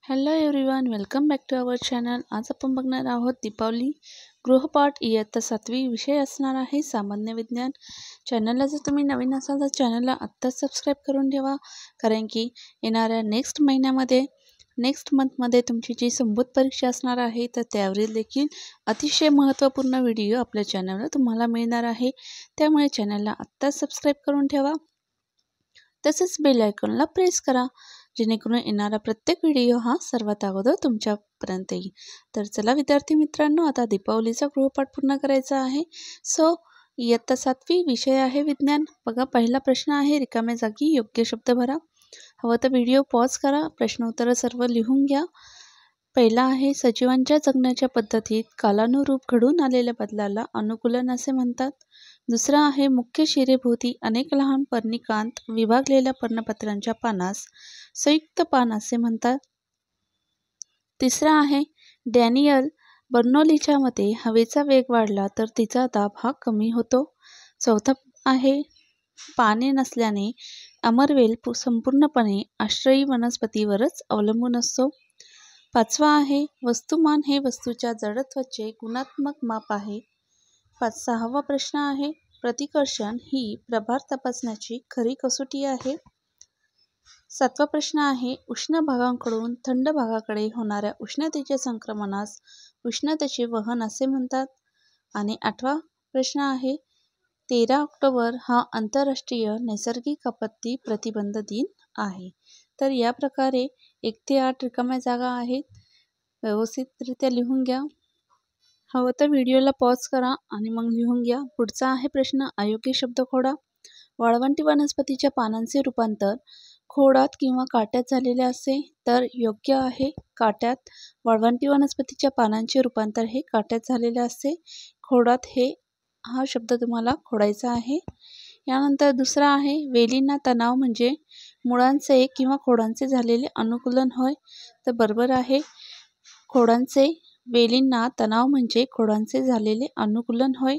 Hello everyone, welcome back to our channel. आज आपण बघणार आहोत दीपावली गृहपाठ इयत्ता 7वी. विषय असणार आहे सामान्य विज्ञान. चॅनलला जर तुम्ही नवीन असाल तर चॅनलला आत्ताच सबस्क्राईब करून ठेवा, कारण की येणाऱ्या नेक्स्ट मंथमध्ये तुमची जी संबोध परीक्षा असणार आहे तर त्यावरील देखील अतिशय महत्त्वपूर्ण व्हिडिओ आपल्या चॅनलवर तुम्हाला मिळणार आहे. त्यामुळे चॅनलला आत्ताच सबस्क्राईब करून ठेवा, तसेच बेल आयकॉनला प्रेस करा, जेणेकरून येणारा प्रत्येक व्हिडिओ हा सर्वात अगोदर तुमच्यापर्यंत येईल. तर चला विद्यार्थी मित्रांनो, आता दीपावलीचा गृहपाठ पूर्ण करायचा आहे. इयत्ता 7वी, विषय आहे विज्ञान. बघा, पहिला प्रश्न आहे, रिकाम्या जागी योग्य शब्द भरा. हवं तर व्हिडिओ पॉज करा, प्रश्न उत्तरं सर्व लिहून घ्या. पहिला आहे, सजीवांच्या जगण्याच्या पद्धतीत कालानुरूप घडून आलेल्या बदलाला अनुकूलन असे म्हणतात. दुसरा आहे, मुख्य शिरेभोवती अनेक लहान पर्णिकांत विभागलेल्या पर्णपत्रांच्या पानास संयुक्त पान असे म्हणतात. तिसरा आहे, डॅनियल बर्नोलीच्या मते हवेचा वेग वाढला तर तिचा दाब हा कमी होतो. चौथा आहे, पाने नसल्याने अमरवेल संपूर्णपणे आश्रयी वनस्पतीवरच अवलंबून असतो. पाचवा आहे, वस्तुमान हे वस्तूच्या जडत्वाचे गुणात्मक माप आहे. सहावा प्रश्न आहे, प्रतिकर्षण ही प्रभार तपासण्याची खरी कसोटी आहे. सातवा प्रश्न आहे, उष्ण भागांकडून थंड भागाकडे होणाऱ्या उष्णतेच्या संक्रमणास उष्णतेचे वहन असे म्हणतात. आणि आठवा प्रश्न आहे, 13 ऑक्टोबर हा आंतरराष्ट्रीय नैसर्गिक आपत्ती प्रतिबंध दिन आहे. तर या प्रकारे 1 ते 8 रिकाम्या जागा आहेत, व्यवस्थितरित्या लिहून घ्या. हवं तर व्हिडिओला पॉज करा आणि मग लिहून घ्या. पुढचा आहे प्रश्न, अयोग्य शब्द खोडा. वाळवंटी वनस्पतीच्या पानांचे रूपांतर खोडात किंवा काट्यात झालेले असे तर योग्य आहे काट्यात. वाळवंटी वनस्पतीच्या पानांचे रूपांतर हे काट्यात झालेले असते. खोडात हा शब्द तुम्हाला खोडायचा आहे. यानंतर दुसरा आहे, वेलींना तणाव म्हणजे मुळांचे किंवा खोडांचे झालेले अनुकूलन होय. तर बरोबर आहे, वेलींना तणाव म्हणजे खोडांचे झालेले अनुकूलन होय.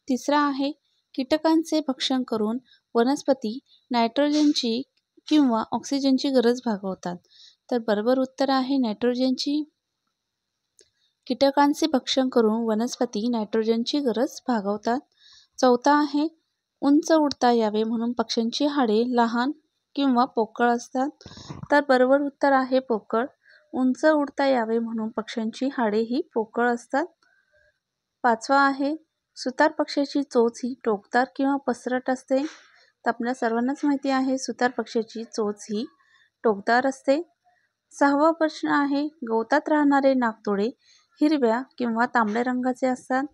तिसरा आहे, कीटकांचे भक्षण करून वनस्पती नायट्रोजनची किंवा ऑक्सिजनची गरज भागवतात. तर बरोबर उत्तर आहे नायट्रोजनची. कीटकांचे भक्षण करून वनस्पती नायट्रोजनची गरज भागवतात. चौथा आहे, उंच उडता यावे म्हणून पक्ष्यांची हाडे लहान किंवा पोकळ असतात. तर बरोबर उत्तर आहे पोकळ. उंच उडता यावे म्हणून पक्ष्यांची हाडे ही पोकळ असतात. पाचवा आहे, सुतार पक्ष्याची चोच ही टोकदार किंवा पसरट असते. तर आपल्या सर्वांनाच माहिती आहे, सुतार पक्ष्याची चोच ही टोकदार असते. सहावा प्रश्न आहे, गवतात राहणारे नाकतोडे हिरव्या किंवा तांबड्या रंगाचे असतात.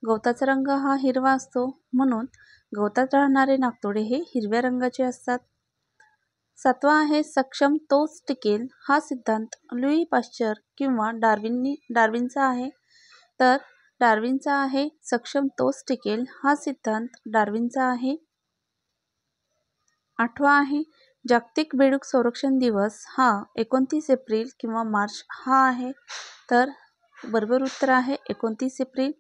गवताचा रंग हा हिरवा असतो, म्हणून गवतात राहणारे नाकतोडे हे हिरव्या रंगाचे असतात. सातवा आहे, सक्षम तोच टिकेल हा सिद्धांत लुई पाश्चर किंवा डार्विनचा आहे. तर डार्विनचा आहे. सक्षम तोच टिकेल हा सिद्धांत डार्विनचा आहे. आठवा आहे, जागतिक बेडूक संरक्षण दिवस हा 29 एप्रिल किंवा मार्च हा आहे. तर बरोबर उत्तर आहे 29 एप्रिल.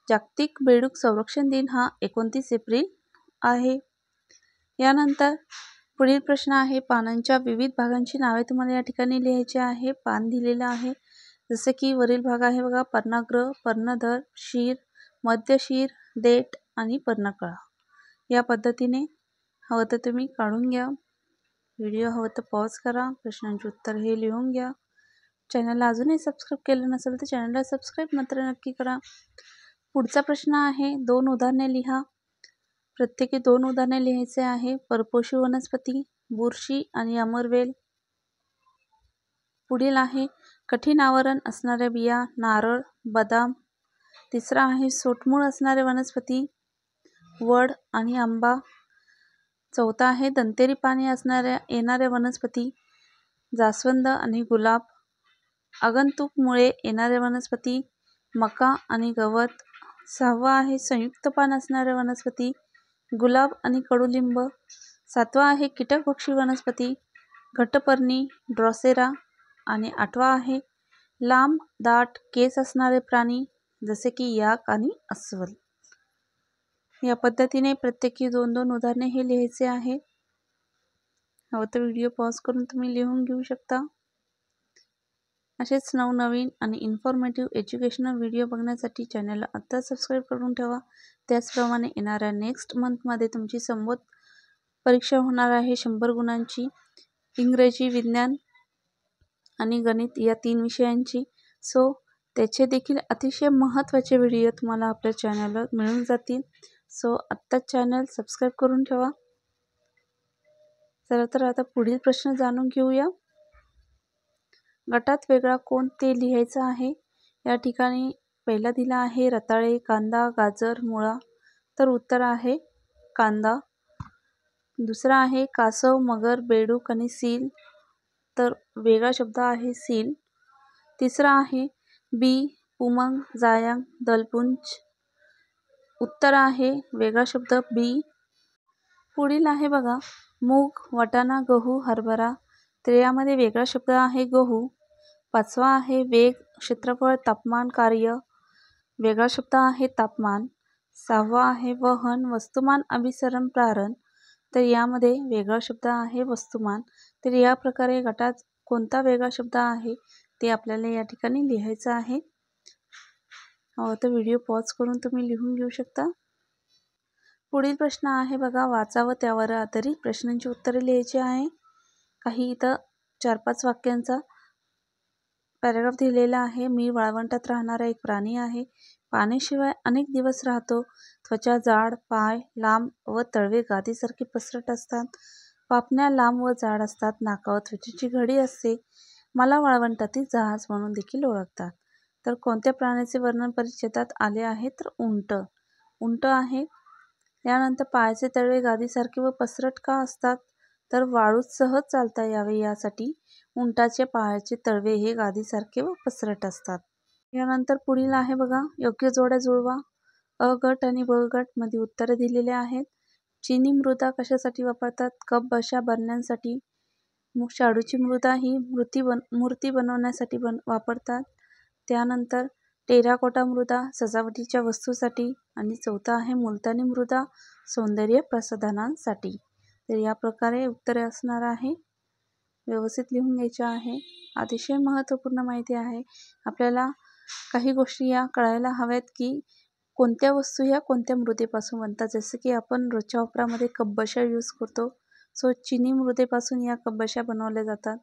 जागतिक बेडूक संरक्षण दिन हा 29 एप्रिल आहे. यानंतर पुढील प्रश्न आहे, पानांच्या विविध भागांची नावे तुम्हाला या ठिकाणी लिहायची आहे. पान दिलेलं आहे, जसं की वरील भाग आहे बघा, पर्णाग्र, पर्णधर, शीर, मध्यशीर, देठ आणि पर्णकळा. या पद्धतीने हवं तर तुम्ही काढून घ्या. व्हिडिओ हवं तर पॉज करा, प्रश्नांचे उत्तर हे लिहून घ्या. चॅनलला अजूनही सबस्क्राईब केलं नसेल तर चॅनलला सबस्क्राईब मात्र नक्की करा. पुढचा प्रश्न आहे, 2 उदाहरणे लिहा. प्रत्येकी 2 उदाहरणे लिहायचे आहे. परपोषी वनस्पती, बुरशी आणि अमरवेल. पुढील आहे, कठीण आवरण असणाऱ्या बिया, नारळ, बदाम. तिसरा आहे, सोटमूळ असणारे वनस्पती, वड आणि आंबा. चौथा आहे, दंतेरी पाने येणाऱ्या वनस्पती, जास्वंद आणि गुलाब. आगंतुक मुळे येणाऱ्या वनस्पती, मका आणि गवत. सहावा आहे, संयुक्त पान असणाऱ्या वनस्पती, गुलाब आणि कडुलिंब. सातवा आहे, कीटकभक्षी वनस्पती, घटपर्णी, ड्रॉसेरा. आणि आठवा आहे, लांब दाट केस असणारे प्राणी, जसे की याक आणि अस्वल. या पद्धतीने प्रत्येकी 2-2 उदाहरणे हे लिहायचे आहे. हवं तर व्हिडिओ पॉज करून तुम्ही लिहून घेऊ शकता. असेच नवनवीन आणि इन्फॉर्मेटिव्ह एज्युकेशनल व्हिडिओ बघण्यासाठी चॅनलला आत्ता सबस्क्राईब करून ठेवा. त्याचप्रमाणे येणाऱ्या नेक्स्ट मंथमध्ये तुमची संबोध परीक्षा होणार आहे 100 गुणांची. इंग्रजी, विज्ञान आणि गणित या 3 विषयांची. सो त्याचे देखील अतिशय महत्त्वाचे व्हिडिओ तुम्हाला आपल्या चॅनलवर मिळून जातील. सो आत्ताच चॅनल सबस्क्राईब करून ठेवा. चला तर आता पुढील प्रश्न जाणून घेऊया. गटात वेगळा कोण ते लिहायचं आहे. या ठिकाणी पहिला दिला आहे रताळे, कांदा, गाजर, मुळा. तर उत्तर आहे कांदा. दुसरा आहे कासव, मगर, बेडूक आणि सील. तर वेगळा शब्द आहे सील. तिसरा आहे बी, उमंग, जायंग, दलपुंज. उत्तर आहे वेगळा शब्द बी. पुढील आहे बघा मूग, वाटाणा, गहू, हरभरा. तर यामध्ये वेगळा शब्द आहे गहू. पाचवा आहे वेग, क्षेत्रफळ, तापमान, कार्य. वेगळा शब्द आहे तापमान. सहावा आहे वहन, वस्तुमान, अभिसरण, प्रारण. तर यामध्ये वेगळा शब्द आहे वस्तुमान. तर या प्रकारे गटात कोणता वेगळा शब्द आहे ते आपल्याला या ठिकाणी लिहायचं आहे. तर व्हिडिओ पॉज करून तुम्ही लिहून घेऊ शकता. पुढील प्रश्न आहे बघा वाचा व त्यावर आधारित प्रश्नांची उत्तरे लिहायची आहे. काही इथं 4-5 वाक्यांचा पॅराग्राफ दिलेला आहे. मी वाळवंटात राहणारा एक प्राणी आहे. पाण्याशिवाय अनेक दिवस राहतो. त्वचा जाड, पाय लांब व तळवे गादीसारखे पसरट असतात. पापण्या लांब व जाड असतात. नाकावर त्वचेची घडी असते. मला वाळवंटातील जहाज म्हणून देखील ओळखतात. तर कोणत्या प्राण्याचे वर्णन परिच्छेदात आले आहे तर उंट. उंट आहे. यानंतर पायाचे तळवे गादीसारखे व पसरट का असतात तर वाळूत सहज चालता यावे यासाठी उंटाचे पायाचे तळवे हे गादीसारखे व पसरट असतात. यानंतर पुढील आहे बघा योग्य जोड्या जुळवा. अ गट आणि ब गट मध्ये उत्तरे दिलेले आहेत. चिनी मृदा कशासाठी वापरतात? कप बशा भरण्यासाठी. शाडूची मृदा ही मूर्ती बनवण्यासाठी वापरतात. त्यानंतर टेराकोटा मृदा सजावटीच्या वस्तूसाठी. आणि चौथा आहे मुलतानी मृदा सौंदर्य प्रसाधनांसाठी. तर या प्रकारे उत्तरे असणार आहे. व्यवस्थित लिहून घ्यायचे आहे. अतिशय महत्त्वपूर्ण माहिती आहे. आपल्याला काही गोष्टी या कळायला हव्यात की कोणत्या वस्तू ह्या कोणत्या मृदेपासून बनतात. जसं की आपण रोजच्या वापरामध्ये कपबशा यूज करतो. सो चिनी मृदेपासून या कपबशा बनवल्या जातात.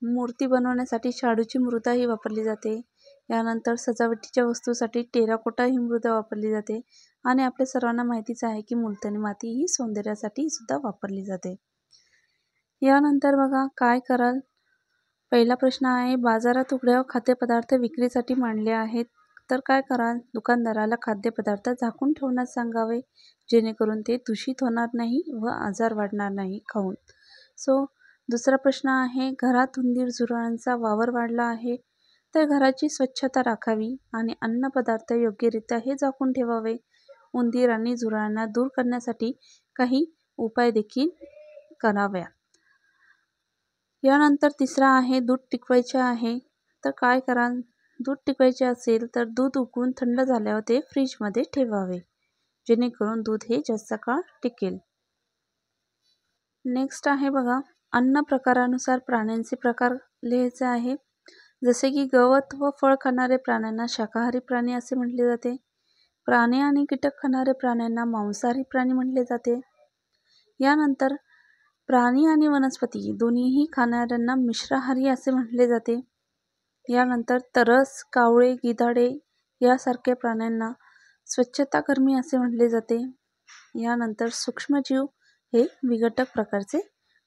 मूर्ती बनवण्यासाठी शाडूची मृदा ही वापरली जाते. यानंतर सजावटीच्या वस्तूसाठी टेराकोटा ही मृदा वापरली जाते. आणि आपल्या सर्वांना माहितीच आहे की मुलतानी माती ही सौंदर्यासाठी सुद्धा वापरली जाते. यानंतर बघा काय कराल. पहिला प्रश्न आहे बाजारात उघड्यावर खाद्यपदार्थ विक्रीसाठी मांडले आहेत. तर काय कराल. दुकानदाराला खाद्यपदार्थ झाकून ठेवण्यास सांगावे जेणेकरून ते दूषित होणार नाही व आजार वाढणार नाही खाऊन. सो दुसरा प्रश्न आहे घरात उंदीर झुरळांचा वावर वाढला आहे. तर घराची स्वच्छता राखावी आणि अन्नपदार्थ योग्यरित्या हे झाकून ठेवावे. उंदीर आणि झुरळांना दूर करण्यासाठी काही उपाय देखील कराव्या. यानंतर तिसरा आहे दूध टिकवायचे आहे. तर काय कराल. दूध टिकवायचे असेल तर दूध उकळून थंड झाल्यावर ते फ्रीजमध्ये ठेवावे जेणेकरून दूध हे जास्त काळ टिकेल. नेक्स्ट आहे बघा अन्न प्रकारानुसार प्राण्यांचे प्रकार लिहायचे आहे. जसे की गवत व फळ खाणारे प्राण्यांना शाकाहारी प्राणी असे म्हटले जाते. प्राणी आणि कीटक खाणारे प्राण्यांना मांसाहारी प्राणी म्हटले जाते. यानंतर प्राणी आणि वनस्पती दोन्हीही खाणाऱ्यांना मिश्राहारी असे म्हटले जाते. यानंतर तरस, कावळे, गिधाडे यासारख्या प्राण्यांना स्वच्छताकर्मी असे म्हटले जाते. यानंतर सूक्ष्मजीव हे विघटक प्रकारचे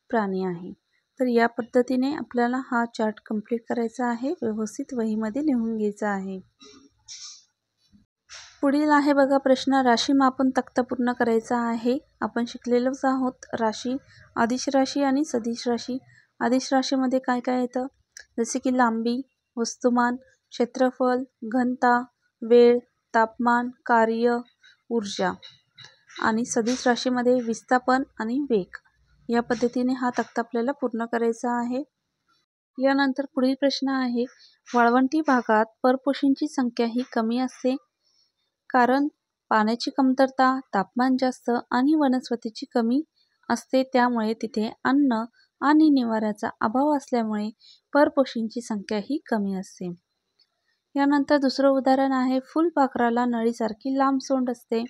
प्राणी आहे. तर या पद्धतीने आपल्याला हा चार्ट कंप्लीट करायचा आहे. व्यवस्थित वहीमध्ये लिहून घ्यायचा आहे. पुढील आहे बघा प्रश्न राशी मापन तक्ता पूर्ण करायचा आहे. आपण शिकलेलोच आहोत राशी, अदिश राशी आणि सदिश राशी. अदिश राशीमध्ये काय काय येतं जसे की लांबी, वस्तुमान, क्षेत्रफळ, घनता, वेळ, तापमान, कार्य, ऊर्जा. आणि सदिश राशीमध्ये विस्थापन आणि वेग. या पद्धतीने हा तक्ता आपल्याला पूर्ण करायचा आहे. यानंतर पुढील प्रश्न आहे वाळवंटी भागात परपोषींची संख्या ही कमी असते कारण पाण्याची कमतरता, तापमान जास्त आणि वनस्पतीची कमी असते. त्यामुळे तिथे अन्न आणि निवाऱ्याचा अभाव असल्यामुळे परपोषींची संख्याही कमी असते. यानंतर दुसरं उदाहरण आहे, फुलपाखराला नळीसारखी लांब सोंड असते.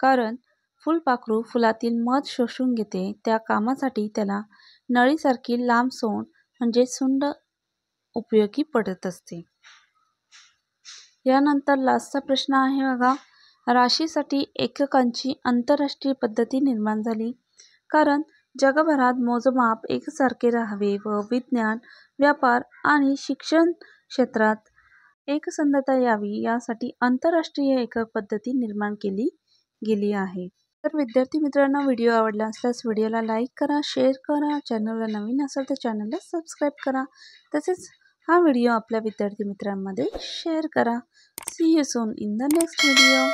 कारण फुलपाखरू फुलातील मध शोषून घेते, त्या कामासाठी त्याला नळीसारखी लांब सोंड म्हणजे सुंड उपयोगी पडत असते. यानंतर लास्टचा प्रश्न आहे बघा, राशीसाठी एककांची आंतरराष्ट्रीय पद्धती निर्माण झाली. कारण जगभरात मोजमाप एकसारखे राहावे व विज्ञान, व्यापार आणि शिक्षण क्षेत्रात एकसंधता यावी यासाठी आंतरराष्ट्रीय एकक पद्धती निर्माण केली गेली आहे. तर विद्यार्थी मित्रांनो, व्हिडिओ आवडला असल्यास व्हिडिओला लाईक करा, शेअर करा, चॅनलला नवीन असाल तर चॅनलला सबस्क्राईब करा. तसेच हा व्हिडिओ आपल्या विद्यार्थी मित्रांमध्ये शेअर करा. See you soon in the next video.